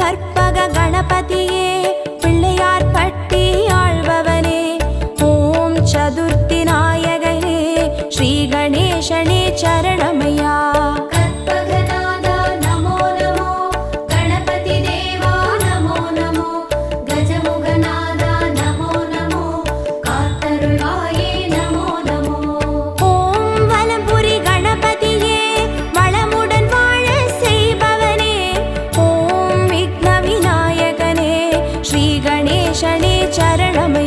கற்பக கணபதியே பிள்ளையார் பட்டி ஆழ்பவனே ஓம் சதுர்த்தி நாயகனே ஸ்ரீ கணேசனே சரணமையா சரணமை